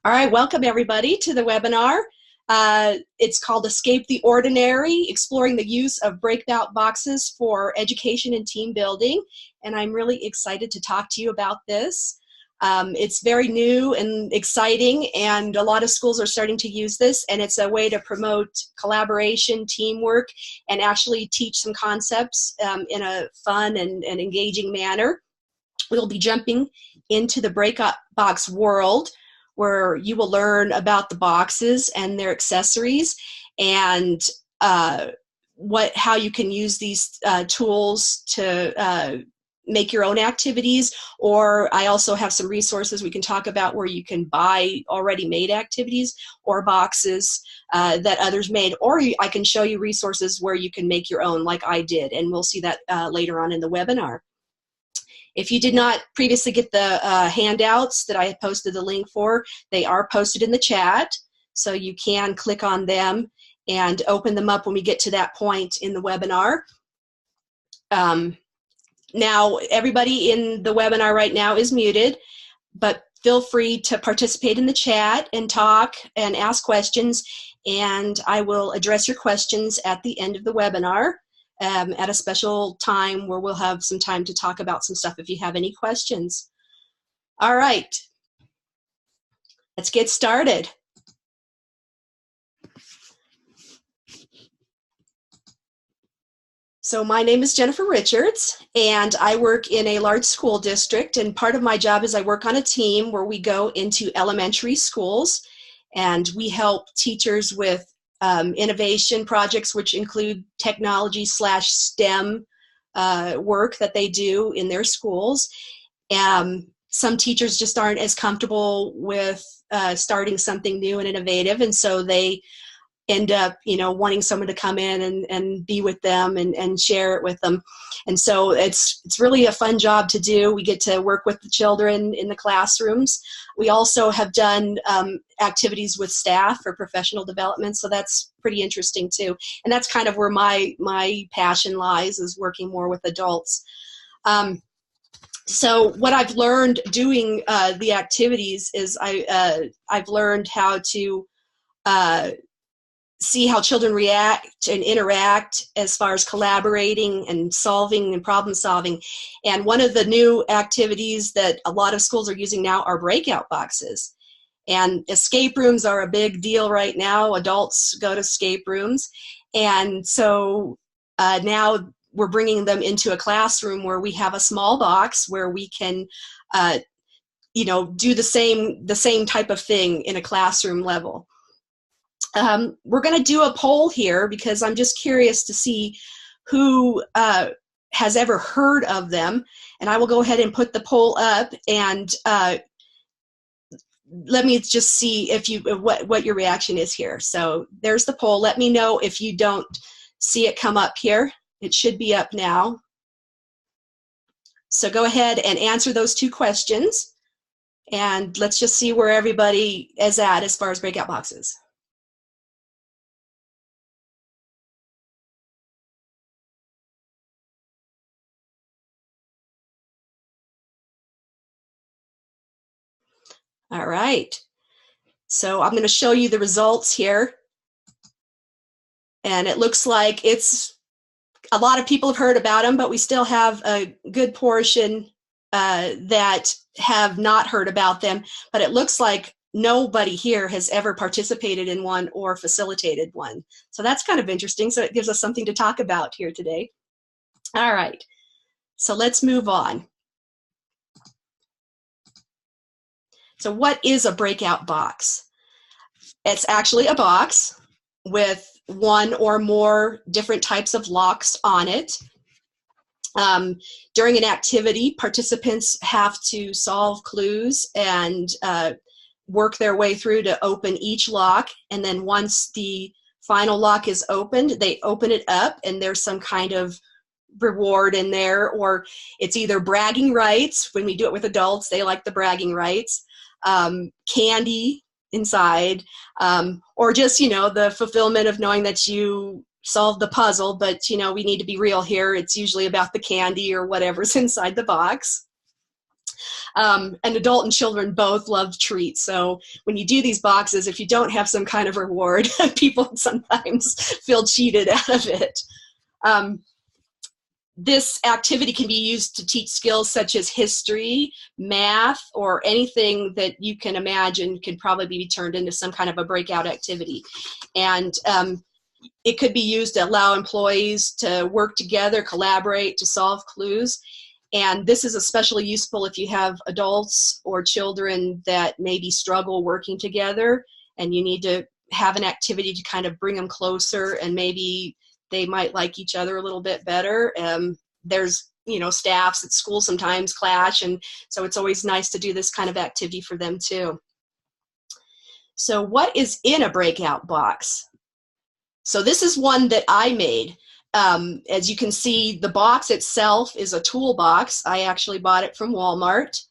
All right, welcome everybody to the webinar. It's called Escape the Ordinary, Exploring the Use of Breakout Boxes for Education and Team Building. And I'm really excited to talk to you about this. It's very new and exciting, and a lot of schools are starting to use this, and it's a way to promote collaboration, teamwork, and actually teach some concepts in a fun and engaging manner. We'll be jumping into the Breakout Box world, where you will learn about the boxes and their accessories and how you can use these tools to make your own activities. Or I also have some resources we can talk about where you can buy already made activities or boxes that others made, or I can show you resources where you can make your own like I did, and we'll see that later on in the webinar. If you did not previously get the handouts that I posted the link for, they are posted in the chat, so you can click on them and open them up when we get to that point in the webinar. Now, everybody in the webinar right now is muted, but feel free to participate in the chat and talk and ask questions, and I will address your questions at the end of the webinar. At a special time where we'll have some time to talk about some stuff if you have any questions. All right, let's get started. So my name is Jennifer Richards, and I work in a large school district, and part of my job is I work on a team where we go into elementary schools, and we help teachers with innovation projects, which include technology/STEM work that they do in their schools. Some teachers just aren't as comfortable with starting something new and innovative, and so they end up, wanting someone to come in and be with them and share it with them. And so it's really a fun job to do. We get to work with the children in the classrooms. We also have done activities with staff for professional development, so that's pretty interesting too. And that's kind of where my passion lies, is working more with adults. So what I've learned doing the activities is I've learned how to see how children react and interact as far as collaborating and solving and problem solving. And one of the new activities that a lot of schools are using now are breakout boxes. And escape rooms are a big deal right now. Adults go to escape rooms. And so now we're bringing them into a classroom where we have a small box where we can do the same type of thing in a classroom level. We're going to do a poll here because I'm just curious to see who has ever heard of them. And I will go ahead and put the poll up, and let me just see if what your reaction is here. So there's the poll. Let me know if you don't see it come up here. It should be up now. So go ahead and answer those two questions, and let's just see where everybody is at as far as breakout boxes. All right, so I'm going to show you the results here, and it looks like a lot of people have heard about them, but we still have a good portion that have not heard about them, but it looks like nobody here has ever participated in one or facilitated one. So that's kind of interesting, so it gives us something to talk about here today. All right, so let's move on. So what is a breakout box? It's actually a box with one or more different types of locks on it. During an activity, participants have to solve clues and work their way through to open each lock. And then once the final lock is opened, they open it up, and there's some kind of reward in there, or it's either bragging rights. When we do it with adults, they like the bragging rights. Candy inside, or just, the fulfillment of knowing that you solved the puzzle, but, we need to be real here. It's usually about the candy or whatever's inside the box. And adult and children both love treats. So when you do these boxes, if you don't have some kind of reward, people sometimes feel cheated out of it. This activity can be used to teach skills such as history, math, or anything that you can imagine could probably be turned into some kind of a breakout activity. And it could be used to allow employees to work together, collaborate, to solve clues. And this is especially useful if you have adults or children that maybe struggle working together, and you need to have an activity to kind of bring them closer, and maybe they might like each other a little bit better. There's, staffs at school sometimes clash, and so it's always nice to do this kind of activity for them too. So what is in a breakout box? So this is one that I made. As you can see, the box itself is a toolbox. I actually bought it from Walmart.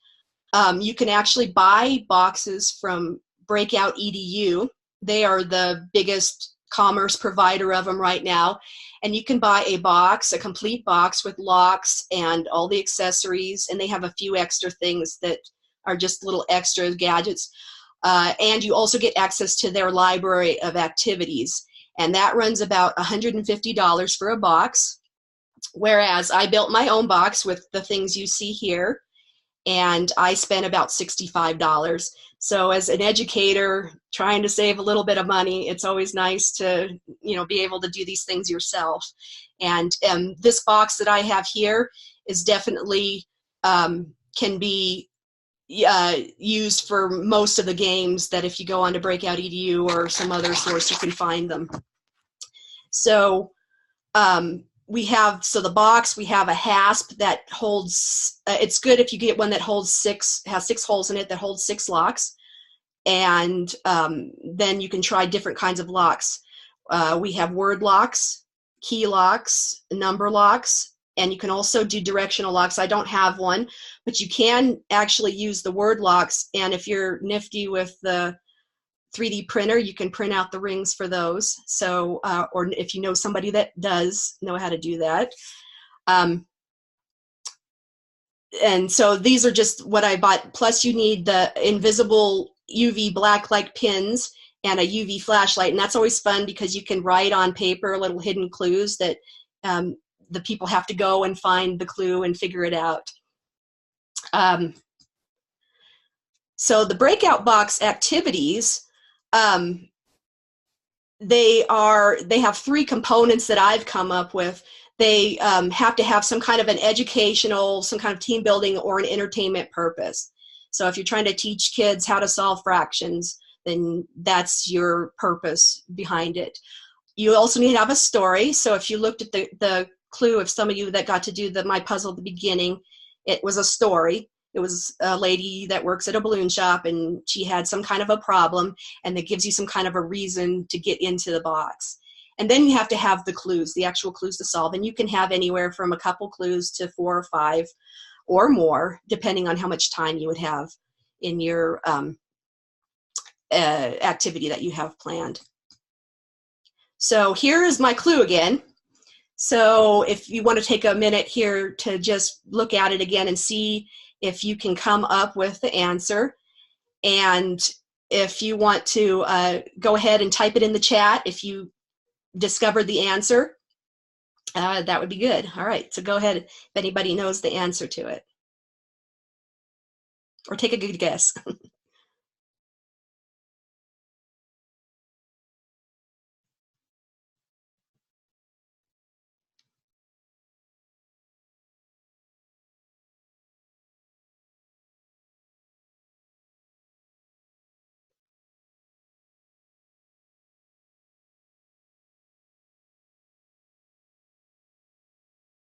You can actually buy boxes from Breakout EDU. They are the biggest commerce provider of them right now. And you can buy a box, a complete box with locks and all the accessories. And they have a few extra things that are just little extra gadgets. And you also get access to their library of activities. And that runs about $150 for a box. Whereas I built my own box with the things you see here, and I spent about $65. So as an educator trying to save a little bit of money, it's always nice to be able to do these things yourself. And this box that I have here is definitely can be used for most of the games that if you go on to Breakout EDU or some other source, you can find them. So the box, we have a hasp that holds, it's good if you get one that has 6 holes in it, that holds 6 locks. And then you can try different kinds of locks. We have word locks, key locks, number locks, and you can also do directional locks. I don't have one, but you can actually use the word locks. And if you're nifty with the 3D printer, you can print out the rings for those. So, or if you know somebody that does know how to do that. And so these are just what I bought. Plus you need the invisible UV black light pins and a UV flashlight. And that's always fun because you can write on paper little hidden clues that the people have to go and find the clue and figure it out. So the breakout box activities, they have 3 components that I've come up with. They have to have some kind of an educational, some kind of team building, or an entertainment purpose. So if you're trying to teach kids how to solve fractions, then that's your purpose behind it. You also need to have a story. So if you looked at the clue, if some of you that got to do my puzzle at the beginning, it was a story. It was a lady that works at a balloon shop, and she had some kind of a problem, and that gives you some kind of a reason to get into the box. And then you have to have the clues, the actual clues to solve. And you can have anywhere from a couple clues to 4 or 5 or more, depending on how much time you would have in your activity that you have planned. So here is my clue again. So if you want to take a minute here to just look at it again and see if you can come up with the answer. And if you want to go ahead and type it in the chat if you discovered the answer, that would be good. All right, so go ahead if anybody knows the answer to it. Or take a good guess.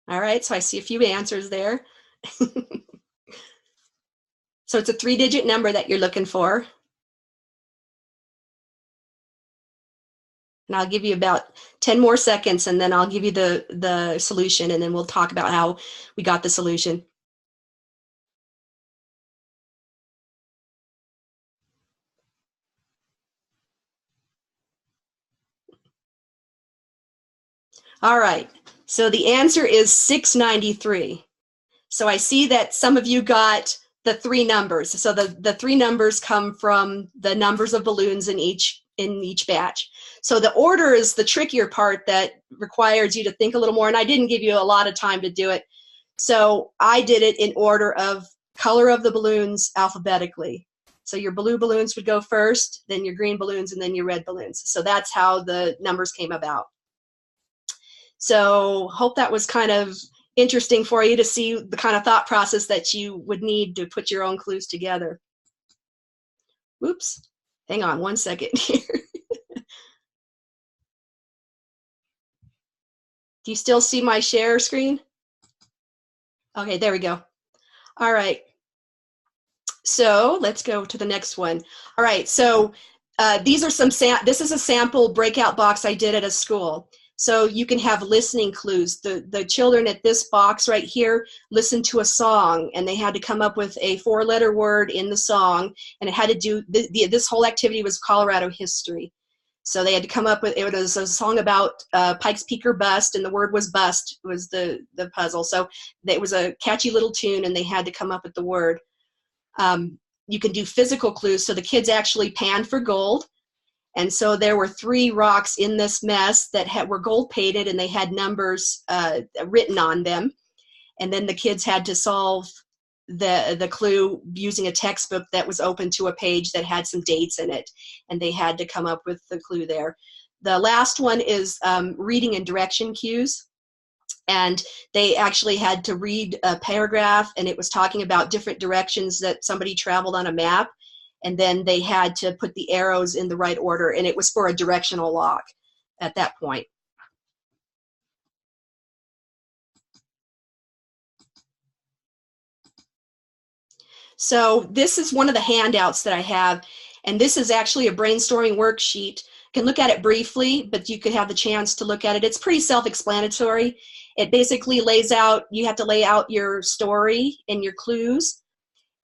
All right, so I see a few answers there. So it's a 3-digit number that you're looking for. And I'll give you about 10 more seconds, and then I'll give you the solution, and then we'll talk about how we got the solution. All right, so the answer is 693. So I see that some of you got the three numbers. So the three numbers come from the numbers of balloons in each batch. So the order is the trickier part that requires you to think a little more, and I didn't give you a lot of time to do it. So I did it in order of color of the balloons alphabetically. So your blue balloons would go first, then your green balloons, and then your red balloons. So that's how the numbers came about. So hope that was kind of interesting for you to see the kind of thought process that you would need to put your own clues together. Oops, hang on one second here. Do you still see my share screen? Okay, there we go. All right. So let's go to the next one. All right, so these are some, this is a sample breakout box I did at a school. So you can have listening clues. The children at this box right here listened to a song, and they had to come up with a 4-letter word in the song, and it had to do, this whole activity was Colorado history. So they had to come up with, it was a song about Pikes Peak or bust, and the word was bust was the puzzle. So it was a catchy little tune, and they had to come up with the word. You can do physical clues, so the kids actually panned for gold. And so there were 3 rocks in this mess that were gold painted, and they had numbers written on them. And then the kids had to solve the clue using a textbook that was open to a page that had some dates in it. And they had to come up with the clue there. The last one is reading and direction cues. And they actually had to read a paragraph, and it was talking about different directions that somebody traveled on a map. And then they had to put the arrows in the right order, and it was for a directional lock at that point. So this is one of the handouts that I have, and this is actually a brainstorming worksheet. You can look at it briefly, but you could have the chance to look at it. It's pretty self-explanatory. It basically lays out, you have to lay out your story and your clues,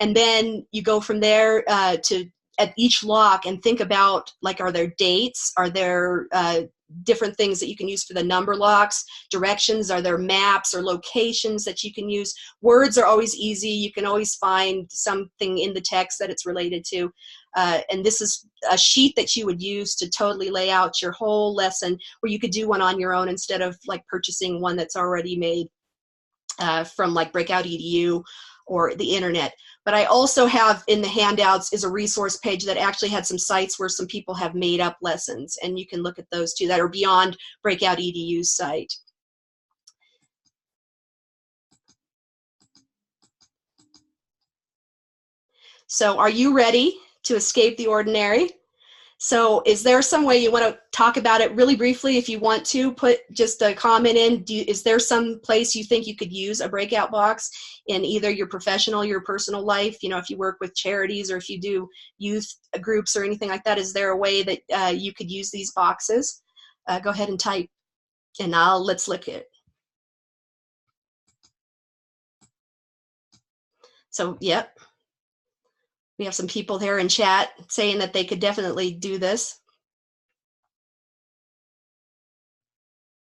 and then you go from there to at each lock and think about, like, are there dates? Are there different things that you can use for the number locks? Directions? Are there maps or locations that you can use? Words are always easy. You can always find something in the text that it's related to. And this is a sheet that you would use to totally lay out your whole lesson, where you could do one on your own instead of like purchasing one that's already made from like Breakout EDU or the internet. But I also have in the handouts is a resource page that actually had some sites where some people have made up lessons, and you can look at those too that are beyond Breakout EDU's site. So are you ready to escape the ordinary? So is there some way you want to talk about it really briefly? If you want to put just a comment in, is there some place you think you could use a breakout box in either your professional, your personal life? You know, if you work with charities or if you do youth groups or anything like that, is there a way that you could use these boxes? Go ahead and type, and let's look at it. So, yep. We have some people there in chat saying that they could definitely do this.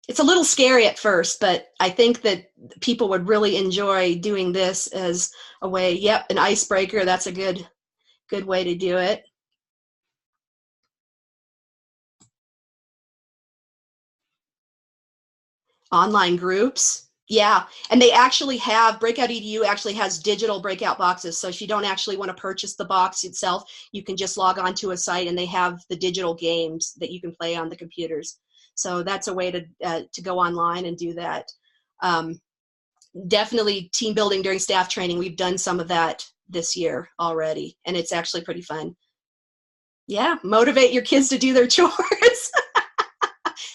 It's a little scary at first, but I think that people would really enjoy doing this as a way. Yep, an icebreaker. That's a good way to do it. Online groups. Yeah, and they actually have, Breakout EDU actually has digital breakout boxes. So if you don't actually want to purchase the box itself, you can just log on to a site, and they have the digital games that you can play on the computers. So that's a way to go online and do that. Definitely team building during staff training. We've done some of that this year already, and it's actually pretty fun. Yeah, motivate your kids to do their chores,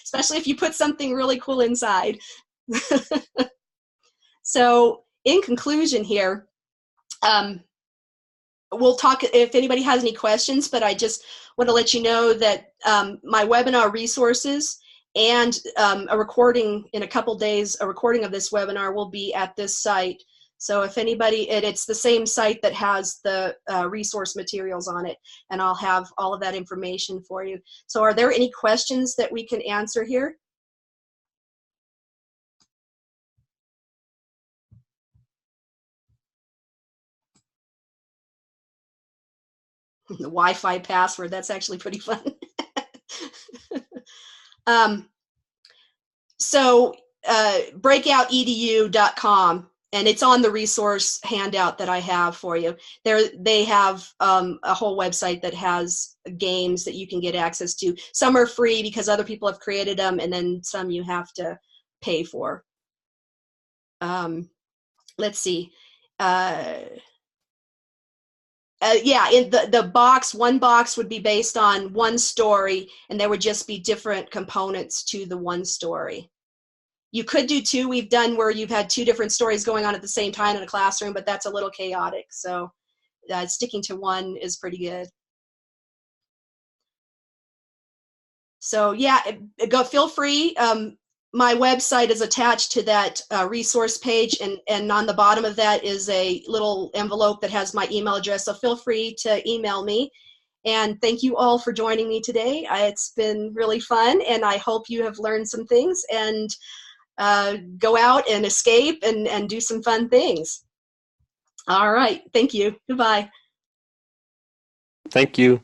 especially if you put something really cool inside. So in conclusion here, we'll talk if anybody has any questions, but I just want to let you know that my webinar resources and a recording in a couple days, a recording of this webinar will be at this site. So if anybody, and it's the same site that has the resource materials on it, and I'll have all of that information for you. So are there any questions that we can answer here? The Wi-Fi password, that's actually pretty fun. So breakoutedu.com, and it's on the resource handout that I have for you. They have a whole website that has games that you can get access to. Some are free because other people have created them, and then some you have to pay for. Let's see. Yeah, in the box, one box would be based on one story, and there would just be different components to the one story. You could do two. We've done where you've had two different stories going on at the same time in a classroom, but that's a little chaotic. So sticking to one is pretty good. So yeah, feel free. My website is attached to that resource page, and on the bottom of that is a little envelope that has my email address. So feel free to email me. And thank you all for joining me today. It's been really fun, and I hope you have learned some things and go out and escape and do some fun things. All right. Thank you. Goodbye. Thank you.